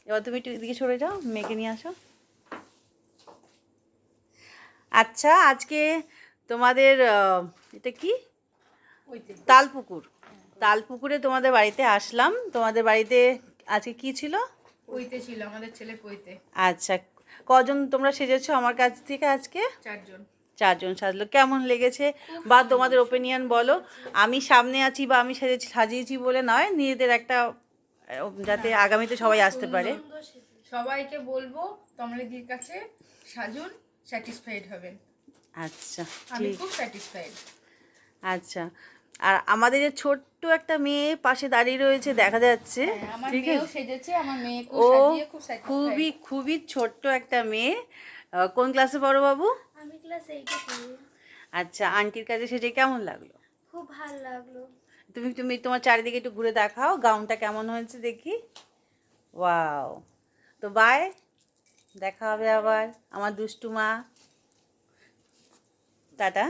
এবার তুমি একটু এদিকে সরে যাও, মেয়েকে নিয়ে আসো। আচ্ছা, আজকে তোমাদের এটা কি, তালপুকুর, তালপুকুরে তোমাদের বাড়িতে আসলাম। তোমাদের বাড়িতে আজকে কি ছিল? পৈতে ছিল, আমাদের ছেলের পৈতে। আচ্ছা, কজন তোমরা সেজেছো আমার কাছ থেকে আজকে? 4 জন। 4 জন সাজলো। কেমন লেগেছে বা তোমাদের ওপিনিয়ন বলো। আমি সামনে আছি বা আমি সাজিয়েছি বলে নয়, নিজেদের একটা যাতে আগামীতে সবাই আসতে পারে। সবাইকে বলবো কমলিদির কাছে সাজুন, স্যাটিসফাইড হবেন। আচ্ছা, আমি ঠিক। খুব স্যাটিসফাইড। আচ্ছা, আর আমাদের যে ছোট্ট একটা মেয়ে পাশে দাঁড়িয়ে রয়েছে দেখা যাচ্ছে, আমার ঠিক মেয়েও আছে? সেজেছে, আমার মেয়েকে ও সাজিয়ে খুব স্যাটিসফাইড। খুবই খুবই ছোট্ট একটা মেয়ে। কোন ক্লাসে পড়ো বাবু? আমি ক্লাস 8-এ পড়ি। আচ্ছা, আন্টির কাছে সেজে কেমন লাগলো? খুব ভালো লাগলো। তুমি তুমি তোমার চারিদিকে একটু ঘুরে দেখাও গাউনটা কেমন হয়েছে দেখি। ওয়াও। তো বাই, দেখা হবে আবার আমার দুষ্টু মা। টাটা।